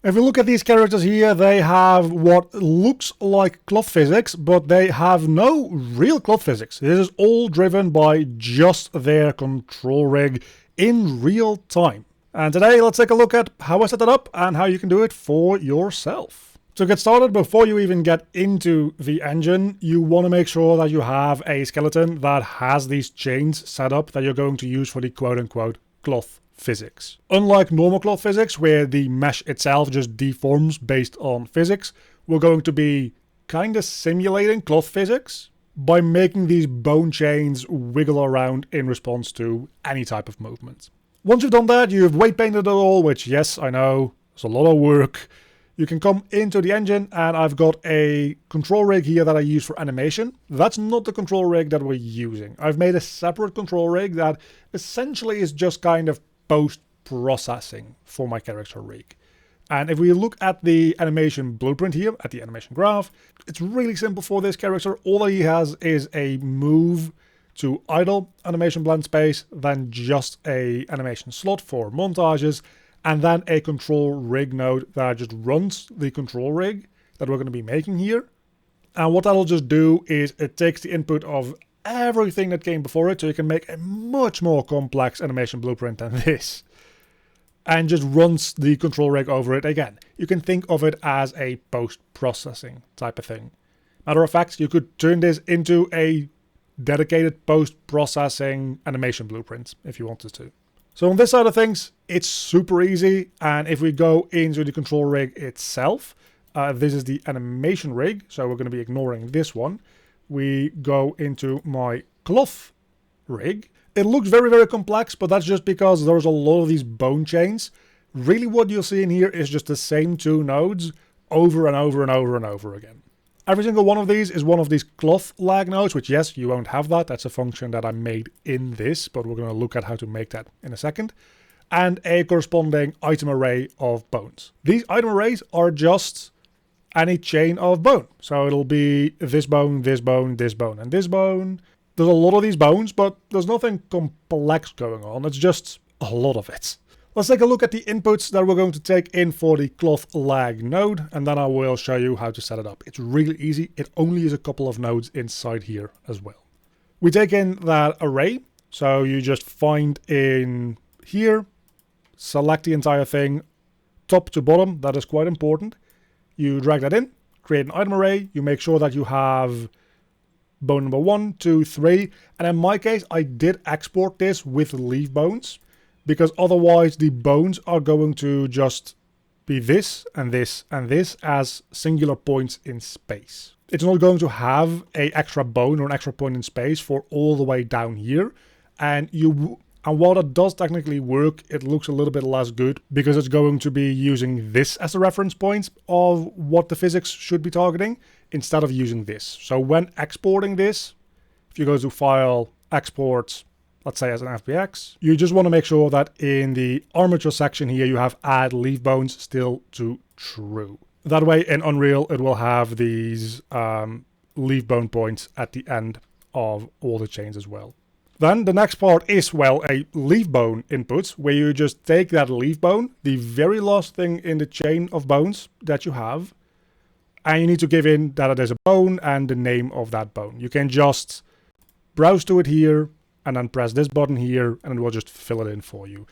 If we look at these characters here, they have what looks like cloth physics, but they have no real cloth physics. This is all driven by just their control rig in real time. And today, let's take a look at how I set that up and how you can do it for yourself. To get started, before you even get into the engine, you want to make sure that you have a skeleton that has these chains set up that you're going to use for the quote-unquote cloth physics. Unlike normal cloth physics, where the mesh itself just deforms based on physics, we're going to be kind of simulating cloth physics by making these bone chains wiggle around in response to any type of movement. Once you've done that, you've weight painted it all, which, yes, I know, it's a lot of work. You can come into the engine, and I've got a control rig here that I use for animation. That's not the control rig that we're using. I've made a separate control rig that essentially is just kind of post-processing for my character rig. And if we look at the animation blueprint here, at the animation graph, it's really simple for this character. All that he has is a move to idle animation blend space, then just a animation slot for montages, and then a control rig node that just runs the control rig that we're going to be making here. And what that'll just do is it takes the input of everything that came before it, so you can make a much more complex animation blueprint than this, and just runs the control rig over it again. You can think of it as a post-processing type of thing. Matter of fact, you could turn this into a dedicated post-processing animation blueprint if you wanted to. So on this side of things, it's super easy, and if we go into the control rig itself, this is the animation rig, so we're going to be ignoring this one. We go into my cloth rig. It looks very, very complex, but that's just because there's a lot of these bone chains. Really what you'll see in here is just the same two nodes over and over and over and over again. Every single one of these is one of these cloth lag nodes, which, yes, you won't have that. That's a function that I made in this, but we're going to look at how to make that in a second. And a corresponding item array of bones. These item arrays are just any chain of bone. So it'll be this bone, this bone, this bone, and this bone. There's a lot of these bones, but there's nothing complex going on. It's just a lot of it. Let's take a look at the inputs that we're going to take in for the cloth lag node, and then I will show you how to set it up. It's really easy. It only is a couple of nodes inside here as well. We take in that array. So you just find in here, select the entire thing, top to bottom. That is quite important. You drag that in, create an item array. You make sure that you have bone number 1, 2, 3. And in my case, I did export this with leaf bones, because otherwise the bones are going to just be this and this and this as singular points in space. It's not going to have an extra bone or an extra point in space for all the way down here. And while that does technically work, it looks a little bit less good because it's going to be using this as a reference point of what the physics should be targeting instead of using this. So when exporting this, if you go to File, Export, let's say as an FBX, you just want to make sure that in the armature section here, you have add leaf bones still to true. That way in Unreal, it will have these leaf bone points at the end of all the chains as well. Then the next part is, well, a leaf bone input, where you just take that leaf bone, the very last thing in the chain of bones that you have, and you need to give in that it is a bone and the name of that bone. You can just browse to it here, and then press this button here, and it will just fill it in for you.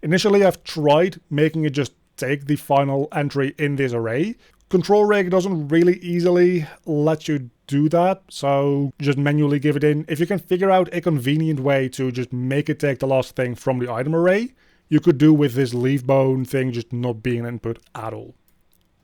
Initially, I've tried making it just take the final entry in this array. Control rig doesn't really easily let you do that, so just manually give it in. If you can figure out a convenient way to just make it take the last thing from the item array, you could do with this leaf bone thing just not being an input at all.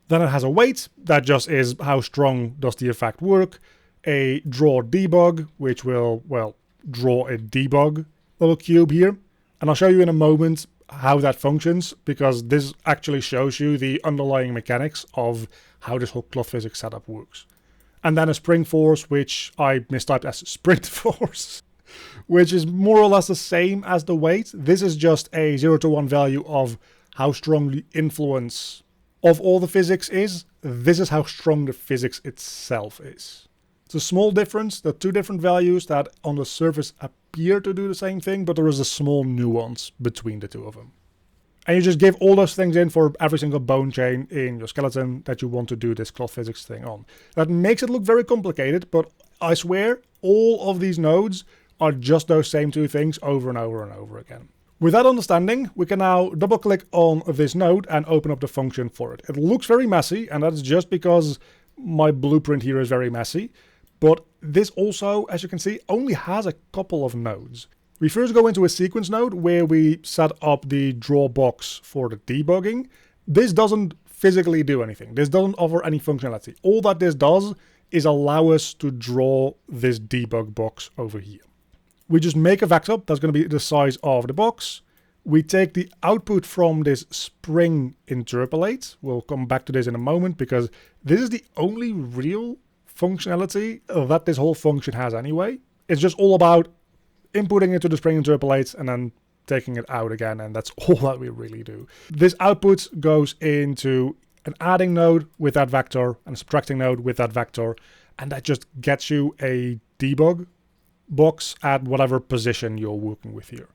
Then it has a weight, that just is how strong does the effect work. A draw debug, which will, well, draw a debug little cube here. And I'll show you in a moment how that functions, because this actually shows you the underlying mechanics of how this whole cloth physics setup works. And then a spring force, which I mistyped as sprint force, which is more or less the same as the weight. This is just a 0 to 1 value of how strong the influence of all the physics is. This is how strong the physics itself is. It's a small difference. There are two different values that on the surface appear to do the same thing, but there is a small nuance between the two of them. And you just give all those things in for every single bone chain in your skeleton that you want to do this cloth physics thing on. That makes it look very complicated, but I swear all of these nodes are just those same two things over and over and over again. With that understanding, we can now double click on this node and open up the function for it. It looks very messy, and that's just because my blueprint here is very messy. But this also, as you can see, only has a couple of nodes. We first go into a sequence node where we set up the draw box for the debugging. This doesn't physically do anything. This doesn't offer any functionality. All that this does is allow us to draw this debug box over here. We just make a vector that's going to be the size of the box. We take the output from this spring interpolate. We'll come back to this in a moment because this is the only real functionality that this whole function has anyway. It's just all about inputting it to the spring interpolate and then taking it out again, and that's all that we really do. This output goes into an adding node with that vector and a subtracting node with that vector, and that just gets you a debug box at whatever position you're working with here.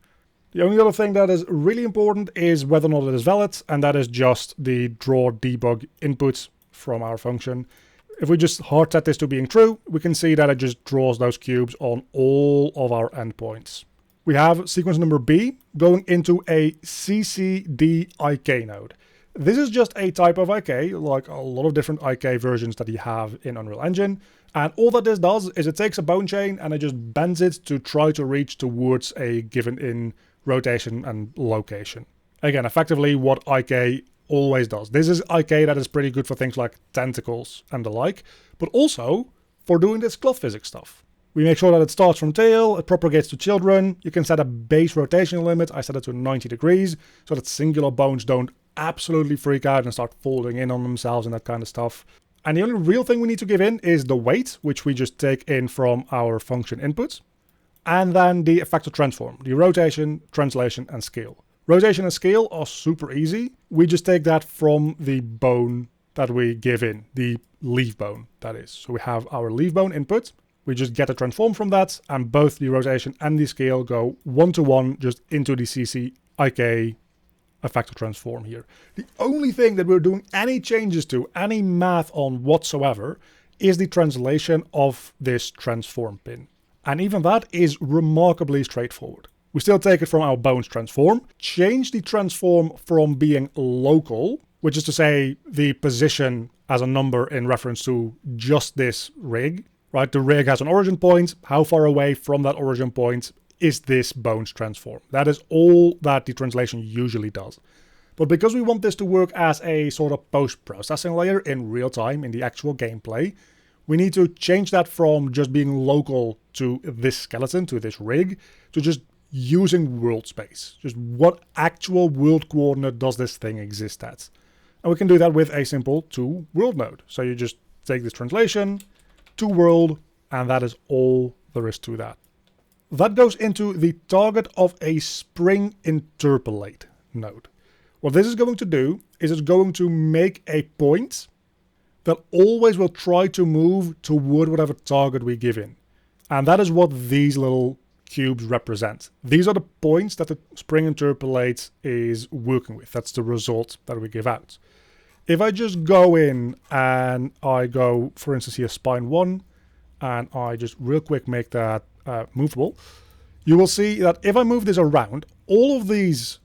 The only other thing that is really important is whether or not it is valid, and that is just the draw debug input from our function. If we just hard set this to being true, we can see that it just draws those cubes on all of our endpoints. We have sequence number B going into a CCDIK node. This is just a type of IK, like a lot of different IK versions that you have in Unreal Engine. And all that this does is it takes a bone chain and it just bends it to try to reach towards a given in rotation and location. Again, effectively what IK always does. This is IK that is pretty good for things like tentacles and the like, but also for doing this cloth physics stuff. We make sure that it starts from tail, it propagates to children. You can set a base rotation limit. I set it to 90 degrees so that singular bones don't absolutely freak out and start folding in on themselves and that kind of stuff. And the only real thing we need to give in is the weight, which we just take in from our function inputs, and then the effector transform, the rotation, translation, and scale. Rotation and scale are super easy. We just take that from the bone that we give in, the leaf bone, that is. So we have our leaf bone input. We just get a transform from that, and both the rotation and the scale go one-to-one just into the CCIK effector transform here. The only thing that we're doing any changes to, any math on whatsoever, is the translation of this transform pin. And even that is remarkably straightforward. We still take it from our bones transform, change the transform from being local, which is to say the position as a number in reference to just this rig, right? The rig has an origin point. How far away from that origin point is this bones transform? That is all that the translation usually does. But because we want this to work as a sort of post-processing layer in real time in the actual gameplay, we need to change that from just being local to this skeleton, to this rig, to just using world space. Just what actual world coordinate does this thing exist at? And we can do that with a simple to-world node. So you just take this translation, to world, and that is all there is to that. That goes into the target of a spring interpolate node. What this is going to do is it's going to make a point that always will try to move toward whatever target we give in. And that is what these little cubes represent. These are the points that the spring interpolate is working with. That's the result that we give out. If I just go in and I go, for instance here, spine 1, and I just real quick make that movable, you will see that if I move this around, all of these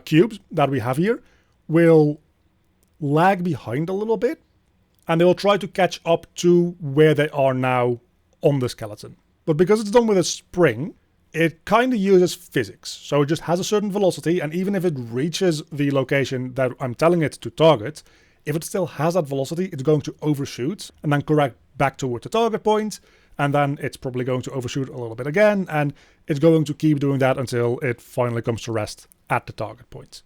cubes that we have here will lag behind a little bit, and they will try to catch up to where they are now on the skeleton. But because it's done with a spring, it kind of uses physics. So it just has a certain velocity, and even if it reaches the location that I'm telling it to target, if it still has that velocity, it's going to overshoot and then correct back toward the target point, and then it's probably going to overshoot a little bit again, and it's going to keep doing that until it finally comes to rest at the target point.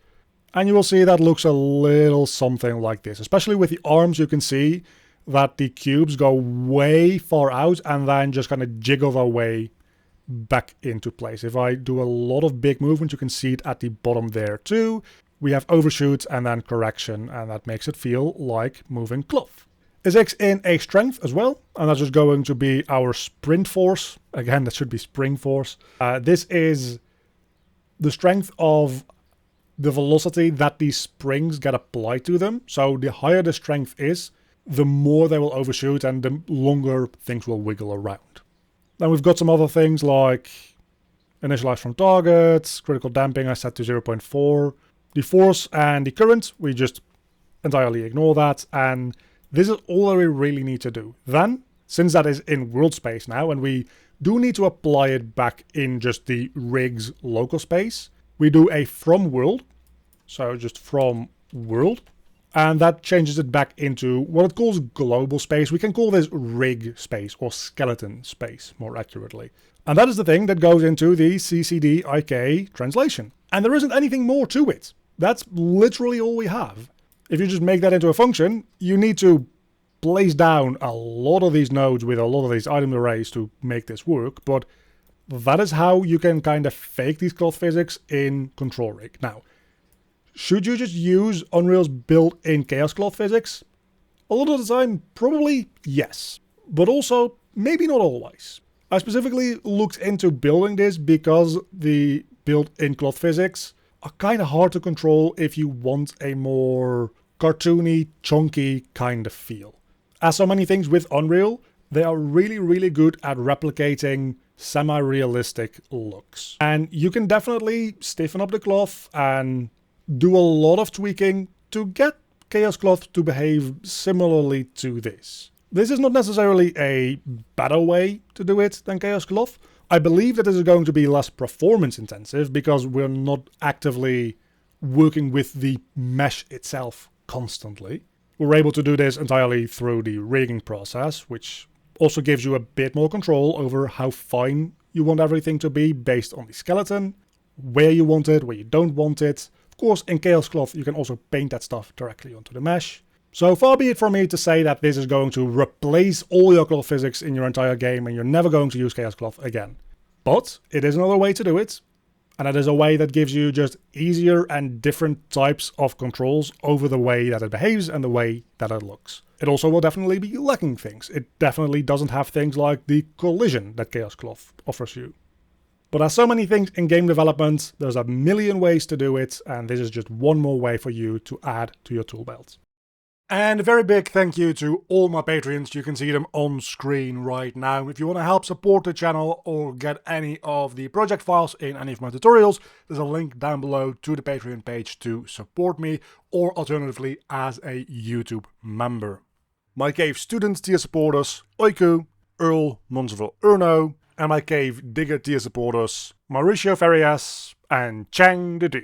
And you will see that looks a little something like this. Especially with the arms, you can see that the cubes go way far out and then just kind of jiggle their way back into place. If I do a lot of big movement, you can see it at the bottom there too. We have overshoot and then correction, and that makes it feel like moving cloth. It takes in a strength as well, and that's just going to be our sprint force. Again, that should be spring force. This is the strength of the velocity that these springs get applied to them. So the higher the strength is, the more they will overshoot and the longer things will wiggle around. Then we've got some other things like initialize from targets, critical damping I set to 0.4. The force and the current, we just entirely ignore that, and this is all that we really need to do. Then, since that is in world space now, and we do need to apply it back in just the rig's local space, we do a from world, so just from world, and that changes it back into what it calls global space. We can call this rig space, or skeleton space, more accurately. And that is the thing that goes into the CCD-IK translation. And there isn't anything more to it. That's literally all we have. If you just make that into a function, you need to place down a lot of these nodes with a lot of these item arrays to make this work, but that is how you can kind of fake these cloth physics in Control Rig. Now, should you just use Unreal's built-in chaos cloth physics? A lot of the time, probably yes, but also maybe not always. I specifically looked into building this because the built-in cloth physics are kind of hard to control if you want a more cartoony, chunky kind of feel. As so many things with Unreal, they are really, really good at replicating semi-realistic looks. And you can definitely stiffen up the cloth and do a lot of tweaking to get Chaos Cloth to behave similarly to this. This is not necessarily a better way to do it than Chaos Cloth. I believe that this is going to be less performance intensive because we're not actively working with the mesh itself constantly. We're able to do this entirely through the rigging process, which also gives you a bit more control over how fine you want everything to be based on the skeleton, where you want it, where you don't want it. Of course, in Chaos Cloth, you can also paint that stuff directly onto the mesh. So far be it from me to say that this is going to replace all your cloth physics in your entire game and you're never going to use Chaos Cloth again. But it is another way to do it, and it is a way that gives you just easier and different types of controls over the way that it behaves and the way that it looks. It also will definitely be lacking things. It definitely doesn't have things like the collision that Chaos Cloth offers you. But as so many things in game development, there's a million ways to do it, and this is just one more way for you to add to your tool belt. And a very big thank you to all my Patreons. You can see them on screen right now. If you want to help support the channel or get any of the project files in any of my tutorials, there's a link down below to the Patreon page to support me, or alternatively as a YouTube member. My Cave student tier supporters, Oiku, Earl, Monseville Erno, and my Cave Digger tier supporters, Mauricio Farias and Chang the Dude.